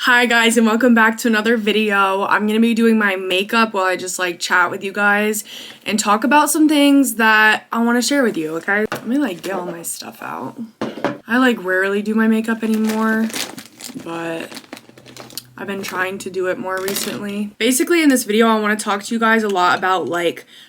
Hi guys, and welcome back to another video. I'm gonna be doing my makeup while I just chat with you guys and talk about some things that I want to share with you, okay? Let me get all my stuff out. I rarely do my makeup anymore, but I've been trying to do it more recently. Basically, in this video, I want to talk to you guys a lot about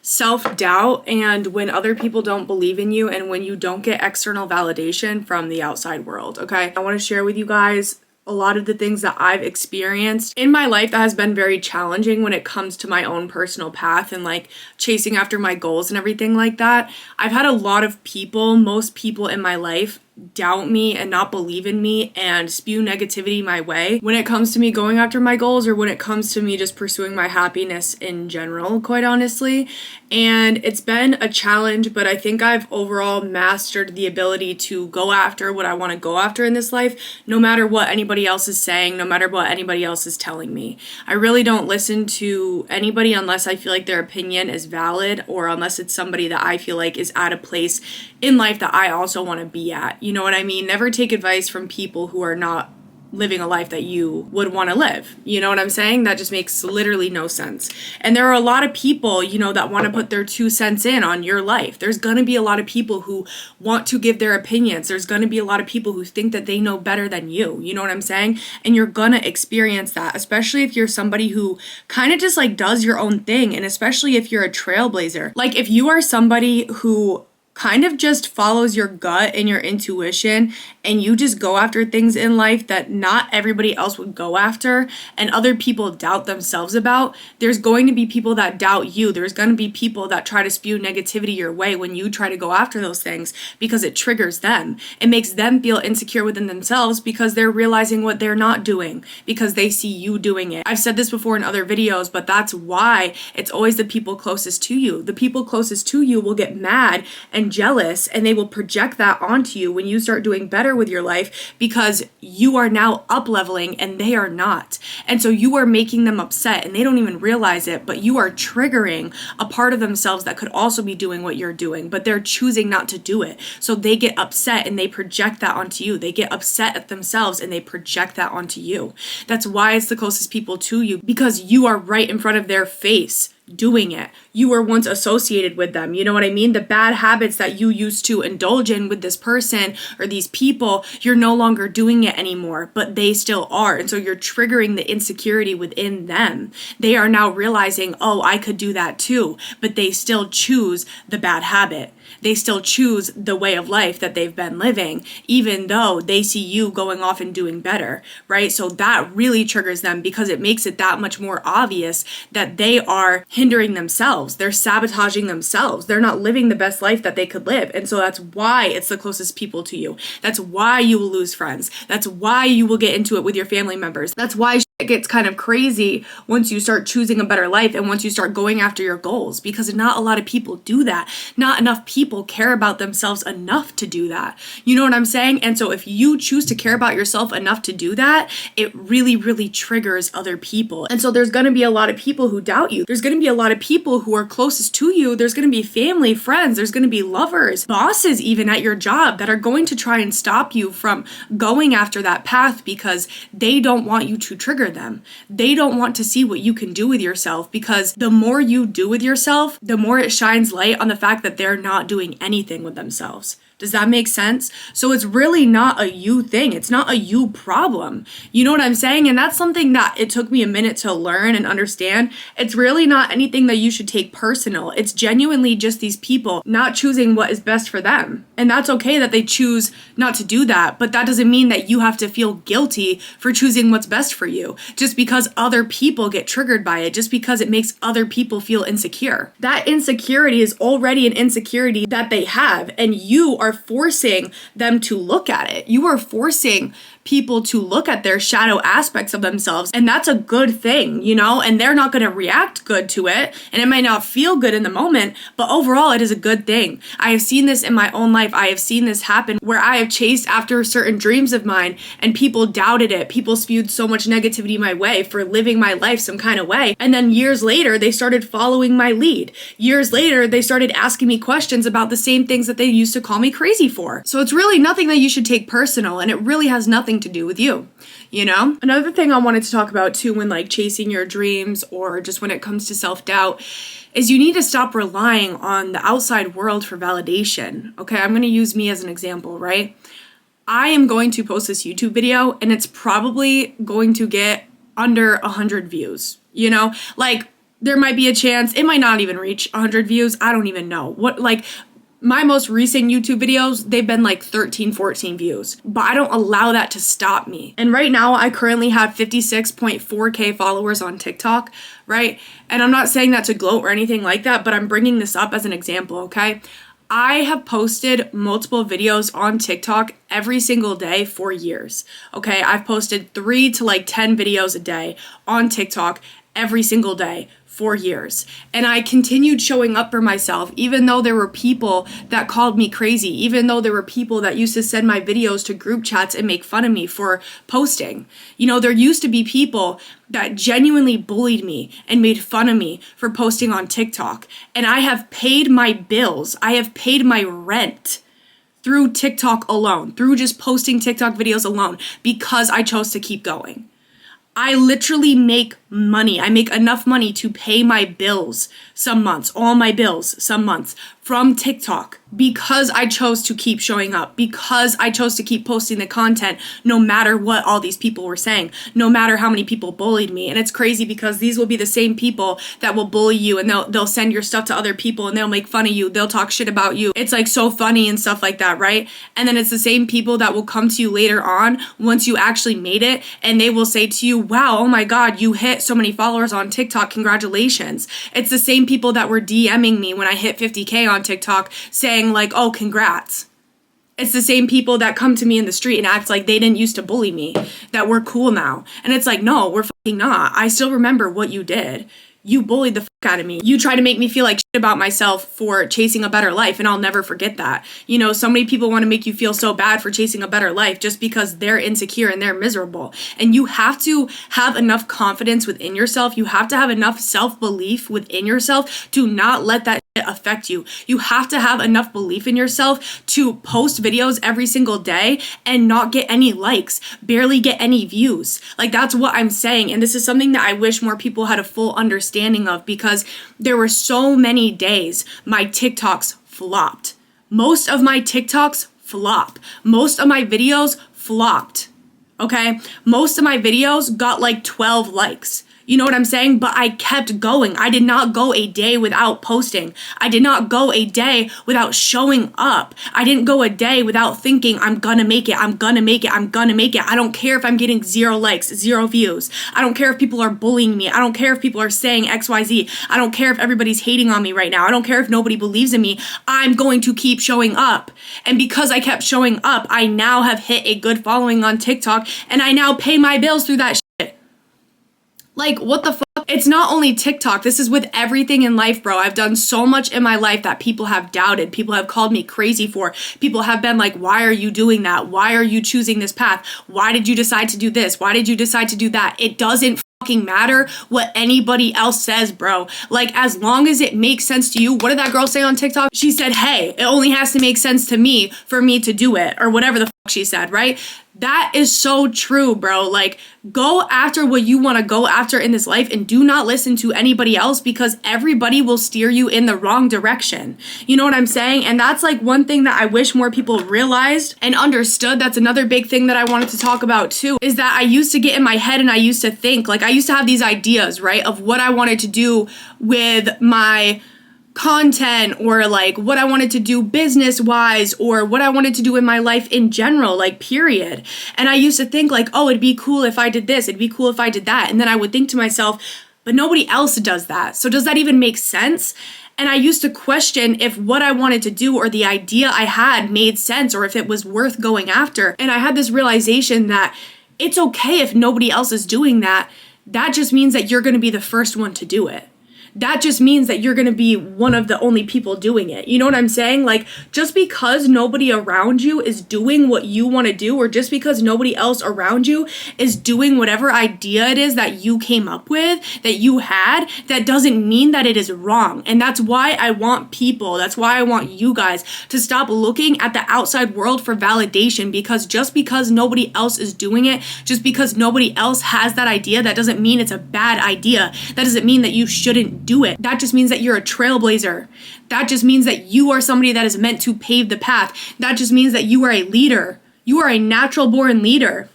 self-doubt and when other people don't believe in you and when you don't get external validation from the outside world, okay? I want to share with you guys a lot of the things that I've experienced in my life that has been very challenging when it comes to my own personal path and chasing after my goals and everything like that. I've had a lot of people, most people in my life, doubt me and not believe in me and spew negativity my way when it comes to me going after my goals or when it comes to me just pursuing my happiness in general, quite honestly. And it's been a challenge, but I think I've overall mastered the ability to go after what I want to go after in this life, no matter what anybody else is saying, no matter what anybody else is telling me. I really don't listen to anybody unless I feel like their opinion is valid or unless it's somebody that I feel like is at a place in life that I also want to be at. You know what I mean? Never take advice from people who are not living a life that you would want to live. You know what I'm saying? That just makes literally no sense. And there are a lot of people, that want to put their 2 cents in on your life. There's going to be a lot of people who want to give their opinions. There's going to be a lot of people who think that they know better than you. You know what I'm saying? And you're going to experience that, especially if you're somebody who kind of just does your own thing. And especially if you're a trailblazer. If you are somebody who kind of just follows your gut and your intuition and you just go after things in life that not everybody else would go after and other people doubt themselves about, there's going to be people that doubt you. There's going to be people that try to spew negativity your way when you try to go after those things because it triggers them. It makes them feel insecure within themselves because they're realizing what they're not doing because they see you doing it. I've said this before in other videos, but that's why it's always the people closest to you. The people closest to you will get mad and jealous and they will project that onto you when you start doing better with your life because you are now up leveling and they are not. And so you are making them upset and they don't even realize it, but you are triggering a part of themselves that could also be doing what you're doing, but they're choosing not to do it. So they get upset and they project that onto you. They get upset at themselves and they project that onto you. That's why it's the closest people to you, because you are right in front of their face doing it. You were once associated with them. You know what I mean? The bad habits that you used to indulge in with this person or these people, you're no longer doing it anymore, but they still are. And so you're triggering the insecurity within them. They are now realizing, oh, I could do that too, but they still choose the bad habit. They still choose the way of life that they've been living, even though they see you going off and doing better, right? So that really triggers them because it makes it that much more obvious that they are hindering themselves. They're sabotaging themselves. They're not living the best life that they could live. And so that's why it's the closest people to you. That's why you will lose friends. That's why you will get into it with your family members. That's why it gets kind of crazy once you start choosing a better life and once you start going after your goals, because not a lot of people do that. Not enough people care about themselves enough to do that. You know what I'm saying? And so if you choose to care about yourself enough to do that, it really, really triggers other people. And so there's going to be a lot of people who doubt you. There's going to be a lot of people who are closest to you. There's going to be family, friends. There's going to be lovers, bosses even at your job that are going to try and stop you from going after that path because they don't want you to trigger them. They don't want to see what you can do with yourself, because the more you do with yourself, the more it shines light on the fact that they're not doing anything with themselves. Does that make sense? So it's really not a you thing. It's not a you problem. You know what I'm saying? And that's something that it took me a minute to learn and understand. It's really not anything that you should take personal. It's genuinely just these people not choosing what is best for them. And that's okay that they choose not to do that, but that doesn't mean that you have to feel guilty for choosing what's best for you just because other people get triggered by it, just because it makes other people feel insecure. That insecurity is already an insecurity that they have, and you are forcing them to look at it. You are forcing people to look at their shadow aspects of themselves, and that's a good thing, and they're not going to react good to it, and it might not feel good in the moment, but overall it is a good thing. I have seen this in my own life. I have seen this happen where I have chased after certain dreams of mine and people doubted it. People spewed so much negativity my way for living my life some kind of way, and then years later they started following my lead. Years later they started asking me questions about the same things that they used to call me crazy for. So it's really nothing that you should take personal, and it really has nothing anything to do with you, you know? Another thing I wanted to talk about too when like chasing your dreams or just when it comes to self-doubt is you need to stop relying on the outside world for validation. Okay, I'm gonna use me as an example, right? I am going to post this YouTube video and it's probably going to get under 100 views, you know? Like, there might be a chance, it might not even reach 100 views, I don't even know. My most recent YouTube videos, they've been like 13, 14 views, but I don't allow that to stop me. And right now I currently have 56.4K followers on TikTok, right? And I'm not saying that to gloat or anything like that, but I'm bringing this up as an example, okay? I have posted multiple videos on TikTok every single day for years, okay? I've posted 3 to like 10 videos a day on TikTok every single day for years. And I continued showing up for myself, even though there were people that called me crazy, even though there were people that used to send my videos to group chats and make fun of me for posting. You know, there used to be people that genuinely bullied me and made fun of me for posting on TikTok. And I have paid my bills. I have paid my rent through TikTok alone, through just posting TikTok videos alone, because I chose to keep going. I literally make money. I make enough money to pay my bills some months, all my bills some months from TikTok because I chose to keep showing up, because I chose to keep posting the content no matter what all these people were saying, no matter how many people bullied me. And it's crazy because these will be the same people that will bully you and they'll send your stuff to other people and they'll make fun of you. They'll talk shit about you. It's like so funny and stuff like that, right? And then it's the same people that will come to you later on once you actually made it and they will say to you, wow, oh my God, you hit so many followers on TikTok. Congratulations. It's the same people that were DMing me when I hit 50K on TikTok saying like, oh, congrats. It's the same people that come to me in the street and act like they didn't used to bully me, that we're cool now. And it's like, no, we're fucking not. I still remember what you did. You bullied the fuck out of me. You try to make me feel like shit about myself for chasing a better life, and I'll never forget that. You know, so many people want to make you feel so bad for chasing a better life just because they're insecure and they're miserable. And you have to have enough confidence within yourself. You have to have enough self-belief within yourself to not let that affect you. You have to have enough belief in yourself to post videos every single day and not get any likes, barely get any views. Like, that's what I'm saying. And this is something that I wish more people had a full understanding of, because there were so many days my TikToks flopped. Most of my TikToks flop. Most of my videos flopped. Okay? Most of my videos got like 12 likes. You know what I'm saying? But I kept going. I did not go a day without posting. I did not go a day without showing up. I didn't go a day without thinking, I'm gonna make it, I'm gonna make it, I'm gonna make it. I don't care if I'm getting 0 likes, 0 views. I don't care if people are bullying me. I don't care if people are saying XYZ. I don't care if everybody's hating on me right now. I don't care if nobody believes in me. I'm going to keep showing up. And because I kept showing up, I now have hit a good following on TikTok, and I now pay my bills through that shit. Like, what the fuck? It's not only TikTok. This is with everything in life, bro. I've done so much in my life that people have doubted. People have called me crazy for. People have been like, why are you doing that? Why are you choosing this path? Why did you decide to do this? Why did you decide to do that? It doesn't fucking matter what anybody else says, bro. Like, as long as it makes sense to you. What did that girl say on TikTok? She said, hey, it only has to make sense to me for me to do it, or whatever the fuck she said, right? That is so true, bro. Like, go after what you want to go after in this life and do not listen to anybody else, because everybody will steer you in the wrong direction. You know what I'm saying? And that's like one thing that I wish more people realized and understood. That's another big thing that I wanted to talk about too, is that I used to get in my head and I used to think, like, I used to have these ideas, right, of what I wanted to do with my content, or like what I wanted to do business wise, or what I wanted to do in my life in general, like, period. And I used to think like, oh, it'd be cool if I did this, it'd be cool if I did that. And then I would think to myself, but nobody else does that. So does that even make sense? And I used to question if what I wanted to do or the idea I had made sense, or if it was worth going after. And I had this realization that it's okay if nobody else is doing that. That just means that you're going to be the first one to do it. that just means that you're going to be one of the only people doing it. You know what I'm saying? Like, just because nobody around you is doing what you want to do, or just because nobody else around you is doing whatever idea it is that you came up with, that you had, that doesn't mean that it is wrong. And that's why I want you guys to stop looking at the outside world for validation, because just because nobody else is doing it, just because nobody else has that idea, that doesn't mean it's a bad idea. That doesn't mean that you shouldn't do it. That just means that you're a trailblazer. That just means that you are somebody that is meant to pave the path. That just means that you are a leader. You are a natural born leader.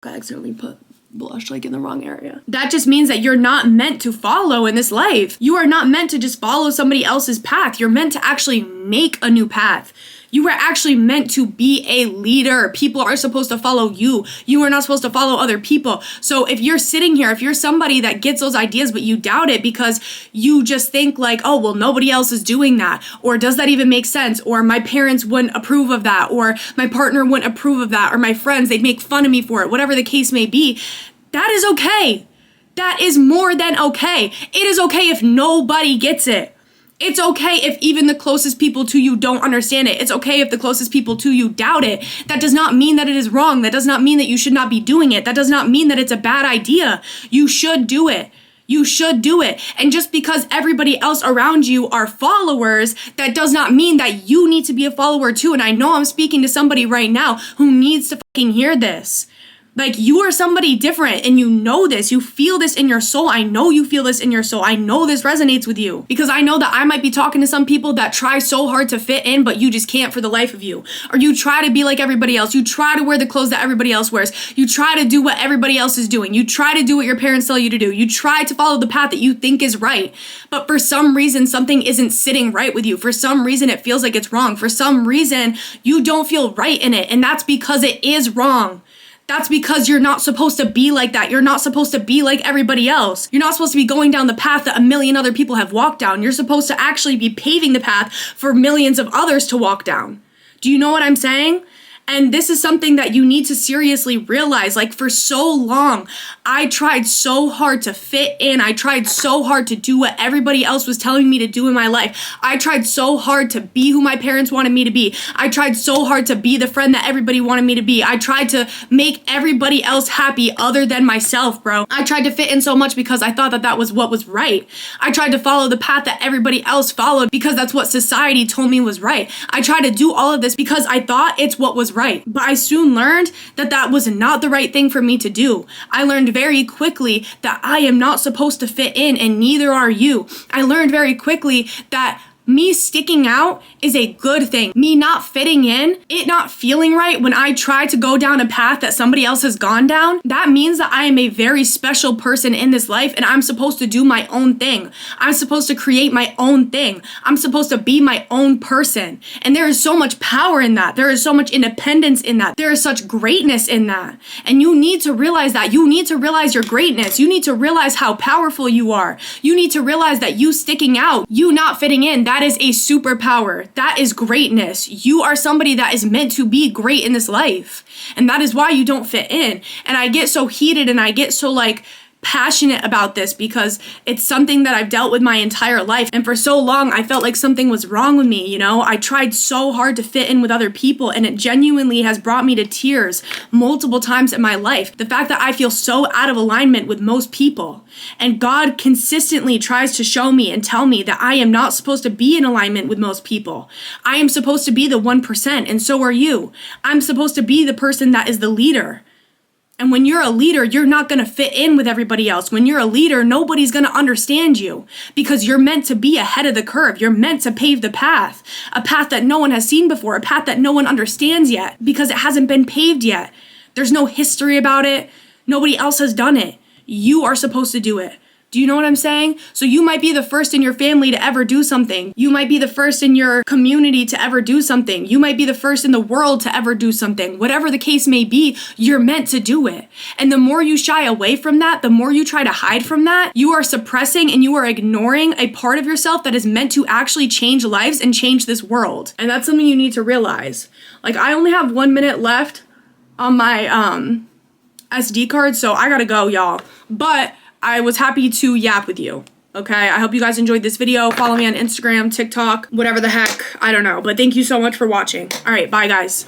I accidentally put blush like in the wrong area. That just means that you're not meant to follow in this life. You are not meant to just follow somebody else's path. You're meant to actually make a new path. You are actually meant to be a leader. People are supposed to follow you. You are not supposed to follow other people. So if you're sitting here, if you're somebody that gets those ideas, but you doubt it because you just think like, oh, well, nobody else is doing that. Or does that even make sense? Or my parents wouldn't approve of that. Or my partner wouldn't approve of that. Or my friends, they'd make fun of me for it. Whatever the case may be, that is okay. That is more than okay. It is okay if nobody gets it. It's okay if even the closest people to you don't understand it. It's okay if the closest people to you doubt it. That does not mean that it is wrong. That does not mean that you should not be doing it. That does not mean that it's a bad idea. You should do it. You should do it. And just because everybody else around you are followers, that does not mean that you need to be a follower too. And I know I'm speaking to somebody right now who needs to fucking hear this. Like, you are somebody different, and you know this. You feel this in your soul. I know you feel this in your soul. I know this resonates with you, because I know that I might be talking to some people that try so hard to fit in, but you just can't for the life of you. Or you try to be like everybody else. You try to wear the clothes that everybody else wears. You try to do what everybody else is doing. You try to do what your parents tell you to do. You try to follow the path that you think is right. But for some reason, something isn't sitting right with you. For some reason, it feels like it's wrong. For some reason, you don't feel right in it. And that's because it is wrong. That's because you're not supposed to be like that. You're not supposed to be like everybody else. You're not supposed to be going down the path that a million other people have walked down. You're supposed to actually be paving the path for millions of others to walk down. Do you know what I'm saying? And this is something that you need to seriously realize. Like, for so long, I tried so hard to fit in. I tried so hard to do what everybody else was telling me to do in my life. I tried so hard to be who my parents wanted me to be. I tried so hard to be the friend that everybody wanted me to be. I tried to make everybody else happy other than myself, bro. I tried to fit in so much because I thought that that was what was right. I tried to follow the path that everybody else followed because that's what society told me was right. I tried to do all of this because I thought it's what was right. But I soon learned that that was not the right thing for me to do. I learned very quickly that I am not supposed to fit in, and neither are you. I learned very quickly that me sticking out is a good thing. Me not fitting in, it not feeling right when I try to go down a path that somebody else has gone down, that means that I am a very special person in this life, and I'm supposed to do my own thing. I'm supposed to create my own thing. I'm supposed to be my own person. And there is so much power in that. There is so much independence in that. There is such greatness in that. And you need to realize that. You need to realize your greatness. You need to realize how powerful you are. You need to realize that you sticking out, you not fitting in, that is a superpower. That is greatness. You are somebody that is meant to be great in this life. And that is why you don't fit in. And I get so heated and I get so passionate about this because it's something that I've dealt with my entire life. And for so long, I felt like something was wrong with me, you know? I tried so hard to fit in with other people, and it genuinely has brought me to tears multiple times in my life. The fact that I feel so out of alignment with most people. And God consistently tries to show me and tell me that I am not supposed to be in alignment with most people. I am supposed to be the 1%, and so are you. I'm supposed to be the person that is the leader. And when you're a leader, you're not going to fit in with everybody else. When you're a leader, nobody's going to understand you because you're meant to be ahead of the curve. You're meant to pave the path, a path that no one has seen before, a path that no one understands yet because it hasn't been paved yet. There's no history about it. Nobody else has done it. You are supposed to do it. Do you know what I'm saying? So you might be the first in your family to ever do something. You might be the first in your community to ever do something. You might be the first in the world to ever do something. Whatever the case may be, you're meant to do it. And the more you shy away from that, the more you try to hide from that, you are suppressing and you are ignoring a part of yourself that is meant to actually change lives and change this world. And that's something you need to realize. Like, I only have 1 minute left on my SD card, so I gotta go, y'all. But I was happy to yap with you. Okay, I hope you guys enjoyed this video. Follow me on Instagram, TikTok, whatever the heck, I don't know. But thank you so much for watching. All right, bye guys.